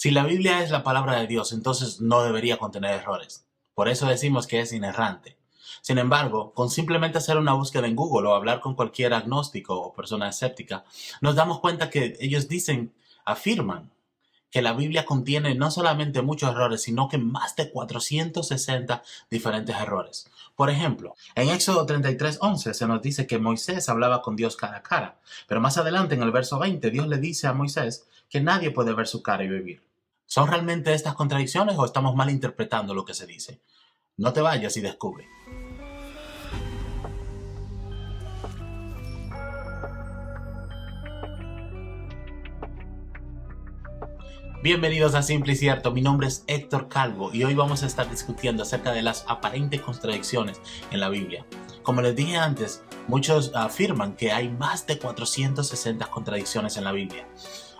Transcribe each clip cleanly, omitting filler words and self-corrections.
Si la Biblia es la palabra de Dios, entonces no debería contener errores. Por eso decimos que es inerrante. Sin embargo, con simplemente hacer una búsqueda en Google o hablar con cualquier agnóstico o persona escéptica, nos damos cuenta que ellos afirman que la Biblia contiene no solamente muchos errores, sino que más de 460 diferentes errores. Por ejemplo, en Éxodo 33:11 se nos dice que Moisés hablaba con Dios cara a cara, pero más adelante en el verso 20 Dios le dice a Moisés que nadie puede ver su cara y vivir. ¿Son realmente estas contradicciones o estamos malinterpretando lo que se dice? No te vayas y descubre. Bienvenidos a Simple y Cierto, mi nombre es Héctor Calvo y hoy vamos a estar discutiendo acerca de las aparentes contradicciones en la Biblia. Como les dije antes, muchos afirman que hay más de 460 contradicciones en la Biblia.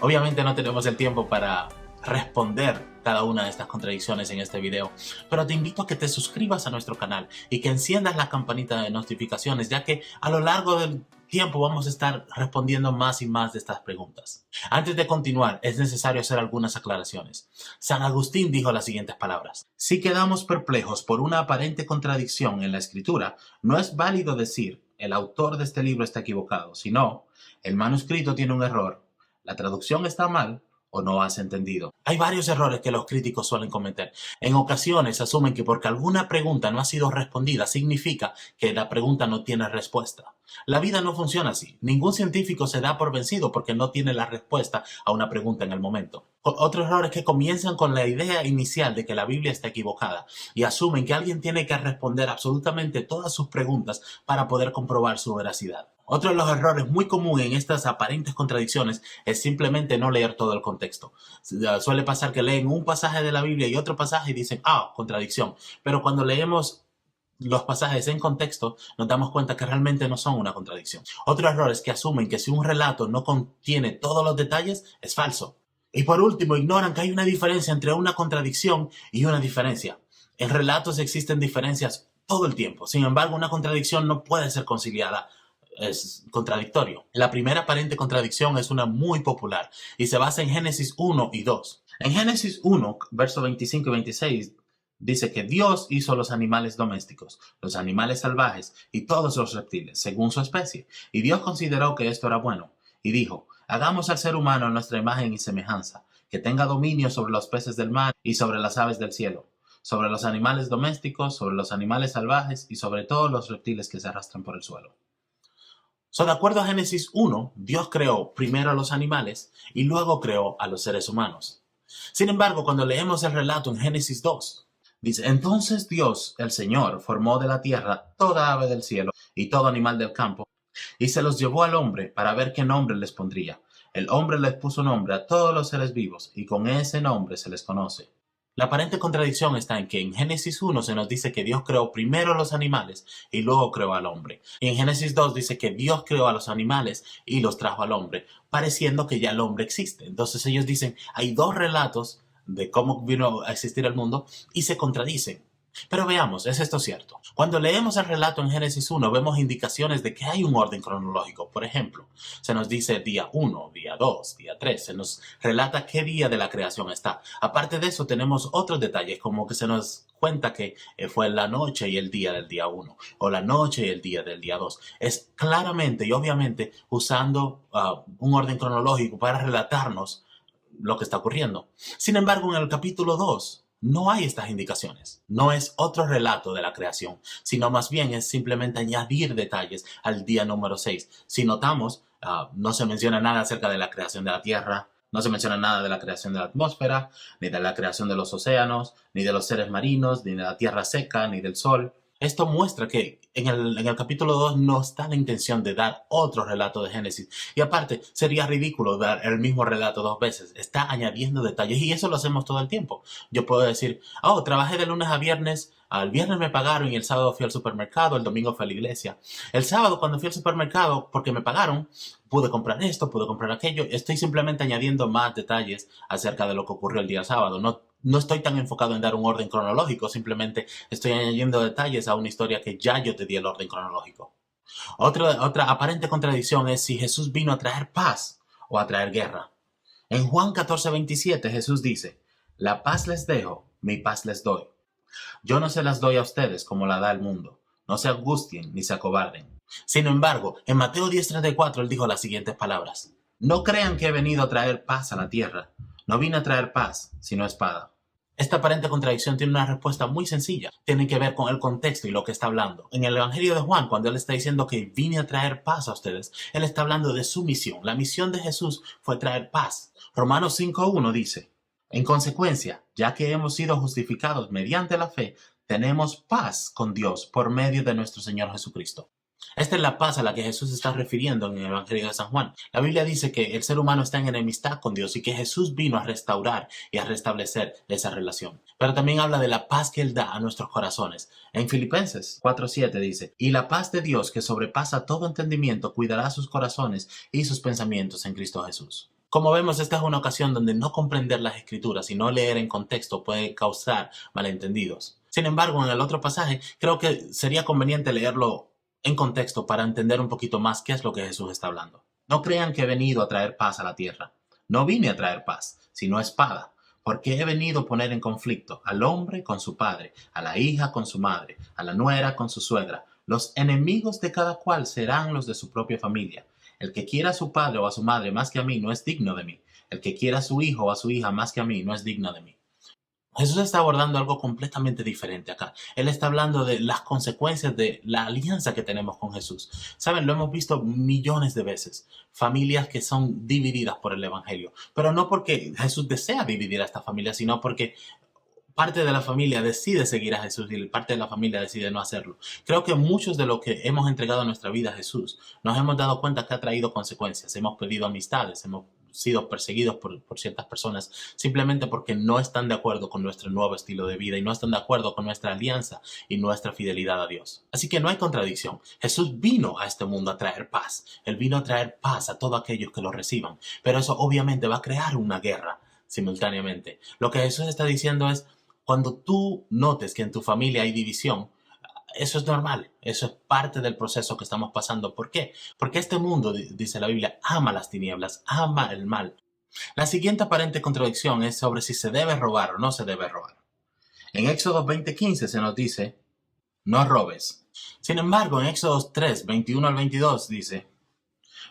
Obviamente no tenemos el tiempo para responder cada una de estas contradicciones en este video, pero te invito a que te suscribas a nuestro canal y que enciendas la campanita de notificaciones, ya que a lo largo del tiempo vamos a estar respondiendo más y más de estas preguntas. Antes de continuar, es necesario hacer algunas aclaraciones. San Agustín dijo las siguientes palabras: si quedamos perplejos por una aparente contradicción en la escritura, no es válido decir el autor de este libro está equivocado, sino el manuscrito tiene un error, la traducción está mal o no has entendido. Hay varios errores que los críticos suelen cometer. En ocasiones asumen que porque alguna pregunta no ha sido respondida significa que la pregunta no tiene respuesta. La vida no funciona así. Ningún científico se da por vencido porque no tiene la respuesta a una pregunta en el momento. Otro error es que comienzan con la idea inicial de que la Biblia está equivocada y asumen que alguien tiene que responder absolutamente todas sus preguntas para poder comprobar su veracidad. Otro de los errores muy común en estas aparentes contradicciones es simplemente no leer todo el contexto. Suele pasar que leen un pasaje de la Biblia y otro pasaje y dicen, contradicción. Pero cuando leemos los pasajes en contexto, nos damos cuenta que realmente no son una contradicción. Otro error es que asumen que si un relato no contiene todos los detalles, es falso. Y por último, ignoran que hay una diferencia entre una contradicción y una diferencia. En relatos existen diferencias todo el tiempo. Sin embargo, una contradicción no puede ser conciliada. Es contradictorio. La primera aparente contradicción es una muy popular y se basa en Génesis 1 y 2. En Génesis 1, versos 25 y 26, dice que Dios hizo los animales domésticos, los animales salvajes y todos los reptiles, según su especie. Y Dios consideró que esto era bueno. Y dijo, hagamos al ser humano a nuestra imagen y semejanza, que tenga dominio sobre los peces del mar y sobre las aves del cielo, sobre los animales domésticos, sobre los animales salvajes y sobre todos los reptiles que se arrastran por el suelo. De acuerdo a Génesis 1, Dios creó primero a los animales y luego creó a los seres humanos. Sin embargo, cuando leemos el relato en Génesis 2, dice, entonces Dios, el Señor, formó de la tierra toda ave del cielo y todo animal del campo, y se los llevó al hombre para ver qué nombre les pondría. El hombre les puso nombre a todos los seres vivos, y con ese nombre se les conoce. La aparente contradicción está en que en Génesis 1 se nos dice que Dios creó primero a los animales y luego creó al hombre. Y en Génesis 2 dice que Dios creó a los animales y los trajo al hombre, pareciendo que ya el hombre existe. Entonces ellos dicen, hay dos relatos de cómo vino a existir el mundo y se contradicen. Pero veamos, ¿es esto cierto? Cuando leemos el relato en Génesis 1 vemos indicaciones de que hay un orden cronológico. Por ejemplo, se nos dice día 1, día 2, día 3. Se nos relata qué día de la creación está. Aparte de eso tenemos otros detalles como que se nos cuenta que fue la noche y el día del día 1 o la noche y el día del día 2. Es claramente y obviamente usando un orden cronológico para relatarnos lo que está ocurriendo. Sin embargo, en el capítulo 2 no hay estas indicaciones. No es otro relato de la creación, sino más bien es simplemente añadir detalles al día número 6. Si notamos, no se menciona nada acerca de la creación de la tierra, no se menciona nada de la creación de la atmósfera, ni de la creación de los océanos, ni de los seres marinos, ni de la tierra seca, ni del sol. Esto muestra que en el capítulo 2 no está la intención de dar otro relato de Génesis. Y aparte, sería ridículo dar el mismo relato dos veces. Está añadiendo detalles y eso lo hacemos todo el tiempo. Yo puedo decir, trabajé de lunes a viernes, el viernes me pagaron y el sábado fui al supermercado, el domingo fui a la iglesia. El sábado cuando fui al supermercado, porque me pagaron, pude comprar esto, pude comprar aquello. Estoy simplemente añadiendo más detalles acerca de lo que ocurrió el día sábado. No estoy tan enfocado en dar un orden cronológico, simplemente estoy añadiendo detalles a una historia que ya yo te di el orden cronológico. Otra aparente contradicción es si Jesús vino a traer paz o a traer guerra. En Juan 14:27 Jesús dice, la paz les dejo, mi paz les doy. Yo no se las doy a ustedes como la da el mundo. No se angustien ni se acobarden. Sin embargo, en Mateo 10:34 él dijo las siguientes palabras. No crean que he venido a traer paz a la tierra. No vine a traer paz, sino espada. Esta aparente contradicción tiene una respuesta muy sencilla. Tiene que ver con el contexto y lo que está hablando. En el Evangelio de Juan, cuando él está diciendo que vine a traer paz a ustedes, él está hablando de su misión. La misión de Jesús fue traer paz. Romanos 5:1 dice, en consecuencia, ya que hemos sido justificados mediante la fe, tenemos paz con Dios por medio de nuestro Señor Jesucristo. Esta es la paz a la que Jesús se está refiriendo en el Evangelio de San Juan. La Biblia dice que el ser humano está en enemistad con Dios y que Jesús vino a restaurar y a restablecer esa relación. Pero también habla de la paz que Él da a nuestros corazones. En Filipenses 4:7 dice, y la paz de Dios que sobrepasa todo entendimiento cuidará sus corazones y sus pensamientos en Cristo Jesús. Como vemos, esta es una ocasión donde no comprender las Escrituras y no leer en contexto puede causar malentendidos. Sin embargo, en el otro pasaje, creo que sería conveniente leerlo en contexto para entender un poquito más qué es lo que Jesús está hablando. No crean que he venido a traer paz a la tierra. No vine a traer paz, sino espada, porque he venido a poner en conflicto al hombre con su padre, a la hija con su madre, a la nuera con su suegra. Los enemigos de cada cual serán los de su propia familia. El que quiera a su padre o a su madre más que a mí no es digno de mí. El que quiera a su hijo o a su hija más que a mí no es digno de mí. Jesús está abordando algo completamente diferente acá. Él está hablando de las consecuencias de la alianza que tenemos con Jesús. Saben, lo hemos visto millones de veces. Familias que son divididas por el Evangelio. Pero no porque Jesús desea dividir a esta familia, sino porque parte de la familia decide seguir a Jesús y parte de la familia decide no hacerlo. Creo que muchos de los que hemos entregado nuestra vida a Jesús nos hemos dado cuenta que ha traído consecuencias. Hemos perdido amistades, hemos sido perseguidos por ciertas personas simplemente porque no están de acuerdo con nuestro nuevo estilo de vida y no están de acuerdo con nuestra alianza y nuestra fidelidad a Dios. Así que no hay contradicción. Jesús vino a este mundo a traer paz. Él vino a traer paz a todos aquellos que lo reciban. Pero eso obviamente va a crear una guerra simultáneamente. Lo que Jesús está diciendo es, cuando tú notes que en tu familia hay división, eso es normal, eso es parte del proceso que estamos pasando. ¿Por qué? Porque este mundo, dice la Biblia, ama las tinieblas, ama el mal. La siguiente aparente contradicción es sobre si se debe robar o no se debe robar. En Éxodo 20:15 se nos dice, no robes. Sin embargo, en Éxodo 3:21 al 22 dice,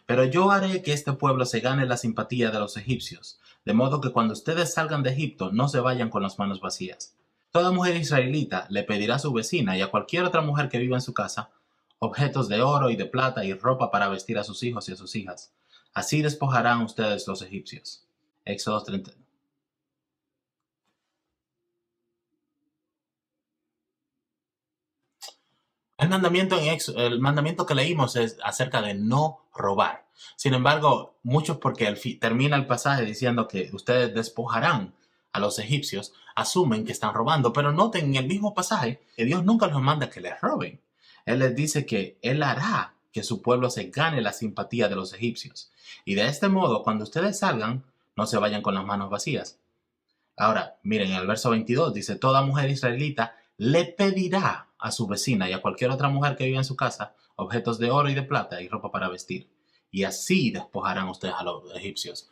pero yo haré que este pueblo se gane la simpatía de los egipcios, de modo que cuando ustedes salgan de Egipto no se vayan con las manos vacías. Toda mujer israelita le pedirá a su vecina y a cualquier otra mujer que viva en su casa objetos de oro y de plata y ropa para vestir a sus hijos y a sus hijas. Así despojarán ustedes los egipcios. Éxodo 30. El mandamiento que leímos es acerca de no robar. Sin embargo, muchos, porque termina el pasaje diciendo que ustedes despojarán a los egipcios, asumen que están robando, pero noten en el mismo pasaje que Dios nunca los manda que les roben. Él les dice que Él hará que su pueblo se gane la simpatía de los egipcios. Y de este modo, cuando ustedes salgan, no se vayan con las manos vacías. Ahora, miren, en el verso 22 dice, toda mujer israelita le pedirá a su vecina y a cualquier otra mujer que viva en su casa objetos de oro y de plata y ropa para vestir. Y así despojarán ustedes a los egipcios.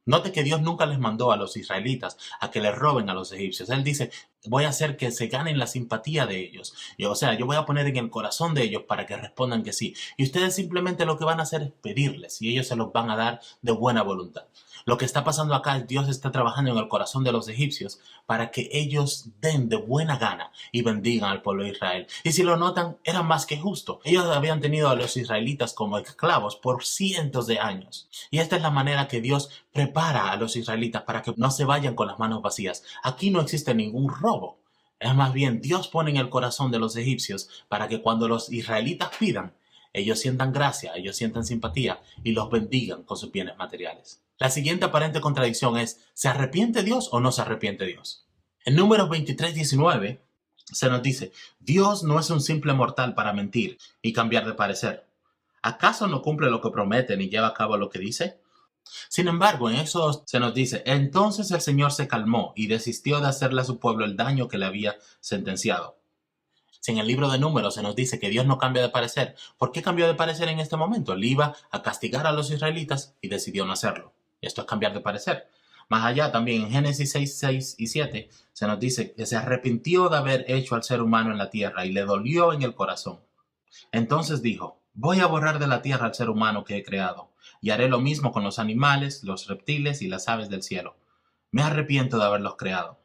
Note que Dios nunca les mandó a los israelitas a que les roben a los egipcios. Él dice, voy a hacer que se ganen la simpatía de ellos. Yo voy a poner en el corazón de ellos para que respondan que sí. Y ustedes simplemente lo que van a hacer es pedirles y ellos se los van a dar de buena voluntad. Lo que está pasando acá es Dios está trabajando en el corazón de los egipcios para que ellos den de buena gana y bendigan al pueblo de Israel. Y si lo notan, era más que justo. Ellos habían tenido a los israelitas como esclavos por cientos de años. Y esta es la manera que Dios prepara a los israelitas para que no se vayan con las manos vacías. Aquí no existe ningún robo. Es más bien, Dios pone en el corazón de los egipcios para que cuando los israelitas pidan, ellos sientan gracia, ellos sientan simpatía y los bendigan con sus bienes materiales. La siguiente aparente contradicción es, ¿se arrepiente Dios o no se arrepiente Dios? En Números 23:19 se nos dice, Dios no es un simple mortal para mentir y cambiar de parecer. ¿Acaso no cumple lo que promete ni lleva a cabo lo que dice? Sin embargo, en Éxodo se nos dice, entonces el Señor se calmó y desistió de hacerle a su pueblo el daño que le había sentenciado. Si en el libro de Números se nos dice que Dios no cambia de parecer, ¿por qué cambió de parecer en este momento? Él iba a castigar a los israelitas y decidió no hacerlo. Esto es cambiar de parecer. Más allá también en Génesis 6, 6 y 7 se nos dice que se arrepintió de haber hecho al ser humano en la tierra y le dolió en el corazón. Entonces dijo, voy a borrar de la tierra al ser humano que he creado y haré lo mismo con los animales, los reptiles y las aves del cielo. Me arrepiento de haberlos creado.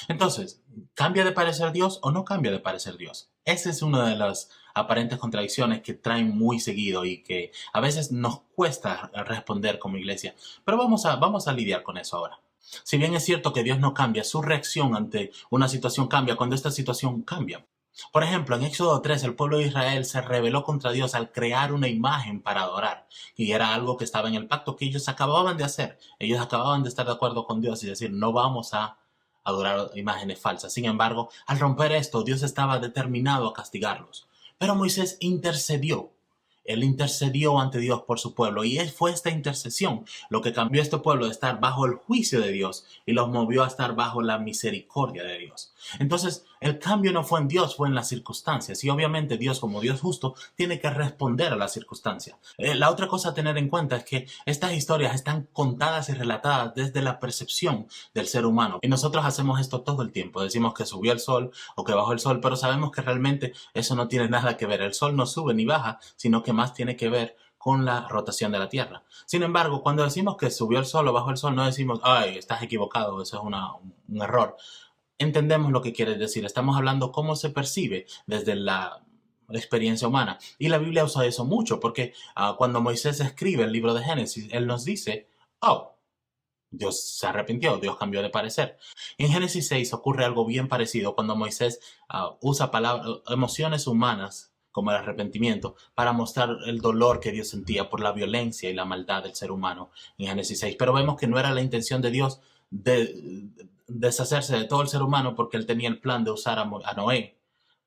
Entonces, ¿cambia de parecer Dios o no cambia de parecer Dios? Esa es una de las aparentes contradicciones que traen muy seguido y que a veces nos cuesta responder como iglesia. Pero vamos a lidiar con eso ahora. Si bien es cierto que Dios no cambia, su reacción ante una situación cambia cuando esta situación cambia. Por ejemplo, en Éxodo 3, el pueblo de Israel se rebeló contra Dios al crear una imagen para adorar. Y era algo que estaba en el pacto que ellos acababan de hacer. Ellos acababan de estar de acuerdo con Dios y decir, no vamos a adorar imágenes falsas. Sin embargo, al romper esto, Dios estaba determinado a castigarlos. Pero Moisés intercedió. Él intercedió ante Dios por su pueblo y fue esta intercesión lo que cambió a este pueblo de estar bajo el juicio de Dios y los movió a estar bajo la misericordia de Dios. Entonces, el cambio no fue en Dios, fue en las circunstancias. Y obviamente Dios, como Dios justo, tiene que responder a las circunstancias. La otra cosa a tener en cuenta es que estas historias están contadas y relatadas desde la percepción del ser humano. Y nosotros hacemos esto todo el tiempo. Decimos que subió el sol o que bajó el sol, pero sabemos que realmente eso no tiene nada que ver. El sol no sube ni baja, sino que más tiene que ver con la rotación de la Tierra. Sin embargo, cuando decimos que subió el sol o bajó el sol, no decimos, ay, estás equivocado, eso es un error. Entendemos lo que quiere decir. Estamos hablando cómo se percibe desde la experiencia humana. Y la Biblia usa eso mucho, porque cuando Moisés escribe el libro de Génesis, él nos dice, oh, Dios se arrepintió, Dios cambió de parecer. Y en Génesis 6 ocurre algo bien parecido cuando Moisés usa emociones humanas como el arrepentimiento para mostrar el dolor que Dios sentía por la violencia y la maldad del ser humano en Génesis 6. Pero vemos que no era la intención de Dios de deshacerse de todo el ser humano, porque él tenía el plan de usar a Noé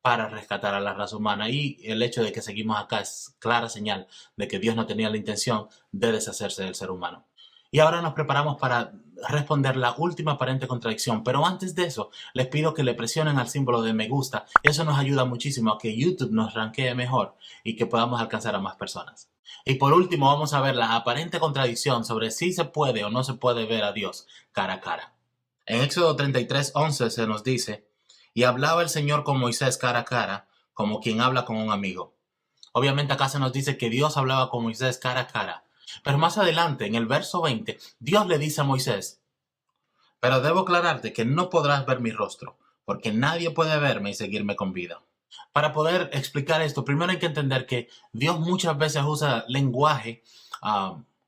para rescatar a la raza humana, y el hecho de que seguimos acá es clara señal de que Dios no tenía la intención de deshacerse del ser humano. Y ahora nos preparamos para responder la última aparente contradicción, pero antes de eso les pido que le presionen al símbolo de me gusta. Eso nos ayuda muchísimo a que YouTube nos rankee mejor y que podamos alcanzar a más personas. Y por último vamos a ver la aparente contradicción sobre si se puede o no se puede ver a Dios cara a cara. En Éxodo 33:11 se nos dice, y hablaba el Señor con Moisés cara a cara, como quien habla con un amigo. Obviamente acá se nos dice que Dios hablaba con Moisés cara a cara. Pero más adelante, en el verso 20, Dios le dice a Moisés, pero debo aclararte que no podrás ver mi rostro, porque nadie puede verme y seguirme con vida. Para poder explicar esto, primero hay que entender que Dios muchas veces usa lenguaje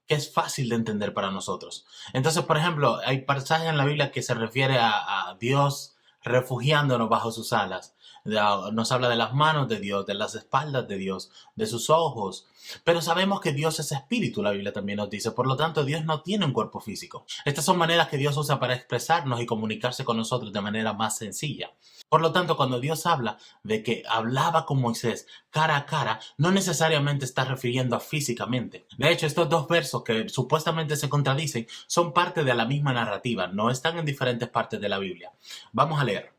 que es fácil de entender para nosotros. Entonces, por ejemplo, hay pasajes en la Biblia que se refiere a Dios refugiándonos bajo sus alas. Nos habla de las manos de Dios, de las espaldas de Dios, de sus ojos. Pero sabemos que Dios es espíritu, la Biblia también nos dice. Por lo tanto, Dios no tiene un cuerpo físico. Estas son maneras que Dios usa para expresarnos y comunicarse con nosotros de manera más sencilla. Por lo tanto, cuando Dios habla de que hablaba con Moisés cara a cara, no necesariamente está refiriendo a físicamente. De hecho, estos dos versos que supuestamente se contradicen son parte de la misma narrativa, no están en diferentes partes de la Biblia. Vamos a leer.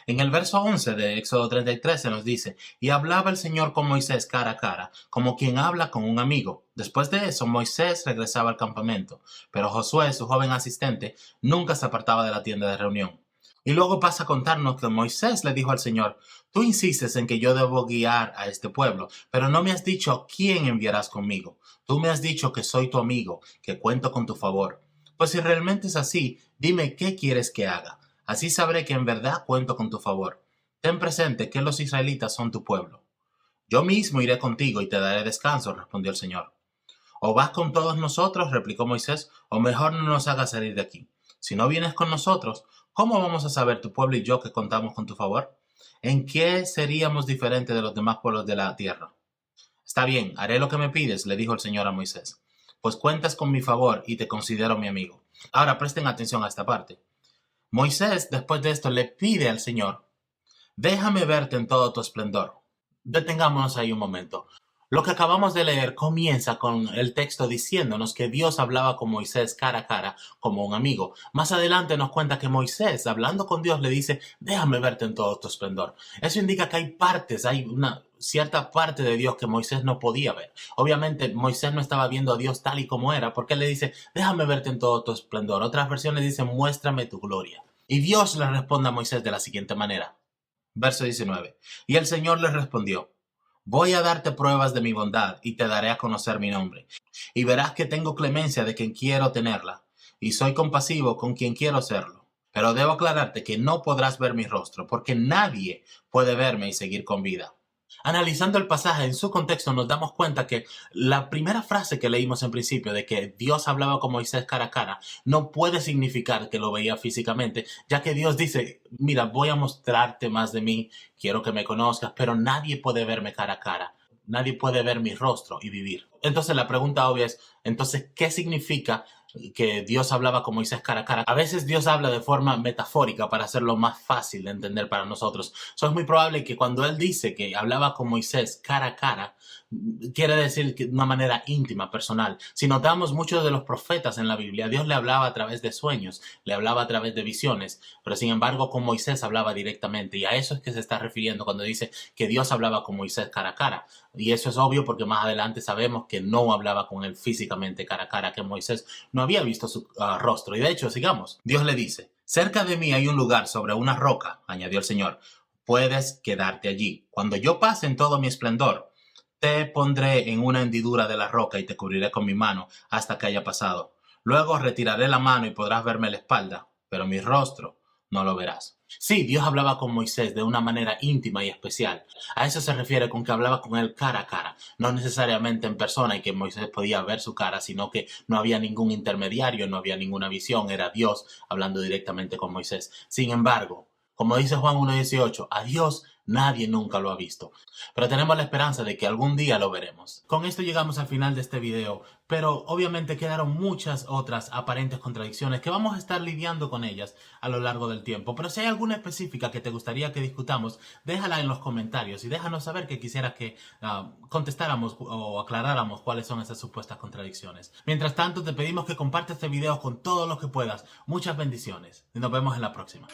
En el verso 11 de Éxodo 33 se nos dice, y hablaba el Señor con Moisés cara a cara, como quien habla con un amigo. Después de eso, Moisés regresaba al campamento, pero Josué, su joven asistente, nunca se apartaba de la tienda de reunión. Y luego pasa a contarnos que Moisés le dijo al Señor, tú insistes en que yo debo guiar a este pueblo, pero no me has dicho quién enviarás conmigo. Tú me has dicho que soy tu amigo, que cuento con tu favor. Pues si realmente es así, dime qué quieres que haga. Así sabré que en verdad cuento con tu favor. Ten presente que los israelitas son tu pueblo. Yo mismo iré contigo y te daré descanso, respondió el Señor. O vas con todos nosotros, replicó Moisés, o mejor no nos hagas salir de aquí. Si no vienes con nosotros, ¿cómo vamos a saber tu pueblo y yo que contamos con tu favor? ¿En qué seríamos diferentes de los demás pueblos de la tierra? Está bien, haré lo que me pides, le dijo el Señor a Moisés. Pues cuentas con mi favor y te considero mi amigo. Ahora presten atención a esta parte. Moisés, después de esto, le pide al Señor, déjame verte en todo tu esplendor. Detengámonos ahí un momento. Lo que acabamos de leer comienza con el texto diciéndonos que Dios hablaba con Moisés cara a cara como un amigo. Más adelante nos cuenta que Moisés, hablando con Dios, le dice, déjame verte en todo tu esplendor. Eso indica que hay una cierta parte de Dios que Moisés no podía ver. Obviamente Moisés no estaba viendo a Dios tal y como era, porque él le dice, déjame verte en todo tu esplendor. Otras versiones dicen, muéstrame tu gloria. Y Dios le responde a Moisés de la siguiente manera. Verso 19. Y el Señor le respondió, voy a darte pruebas de mi bondad y te daré a conocer mi nombre. Y verás que tengo clemencia de quien quiero tenerla, y soy compasivo con quien quiero serlo. Pero debo aclararte que no podrás ver mi rostro, porque nadie puede verme y seguir con vida. Analizando el pasaje en su contexto nos damos cuenta que la primera frase que leímos en principio de que Dios hablaba con Moisés cara a cara no puede significar que lo veía físicamente, ya que Dios dice, mira, voy a mostrarte más de mí, quiero que me conozcas, pero nadie puede verme cara a cara. Nadie puede ver mi rostro y vivir. Entonces la pregunta obvia es, entonces, ¿qué significa que Dios hablaba con Moisés cara a cara? A veces Dios habla de forma metafórica para hacerlo más fácil de entender para nosotros. Es muy probable que cuando Él dice que hablaba con Moisés cara a cara, quiere decir que de una manera íntima, personal. Si notamos muchos de los profetas en la Biblia, Dios le hablaba a través de sueños, le hablaba a través de visiones, pero sin embargo con Moisés hablaba directamente. Y a eso es que se está refiriendo cuando dice que Dios hablaba con Moisés cara a cara. Y eso es obvio porque más adelante sabemos que no hablaba con él físicamente cara a cara, que Moisés no había visto su rostro. Y de hecho, sigamos. Dios le dice, cerca de mí hay un lugar sobre una roca, añadió el Señor. Puedes quedarte allí. Cuando yo pase en todo mi esplendor, te pondré en una hendidura de la roca y te cubriré con mi mano hasta que haya pasado. Luego retiraré la mano y podrás verme la espalda, pero mi rostro no lo verás. Sí, Dios hablaba con Moisés de una manera íntima y especial. A eso se refiere con que hablaba con él cara a cara, no necesariamente en persona y que Moisés podía ver su cara, sino que no había ningún intermediario, no había ninguna visión, era Dios hablando directamente con Moisés. Sin embargo, como dice Juan 1:18, a Dios nadie nunca lo ha visto, pero tenemos la esperanza de que algún día lo veremos. Con esto llegamos al final de este video, pero obviamente quedaron muchas otras aparentes contradicciones que vamos a estar lidiando con ellas a lo largo del tiempo. Pero si hay alguna específica que te gustaría que discutamos, déjala en los comentarios y déjanos saber que quisieras que contestáramos o aclaráramos cuáles son esas supuestas contradicciones. Mientras tanto, te pedimos que compartas este video con todos los que puedas. Muchas bendiciones y nos vemos en la próxima.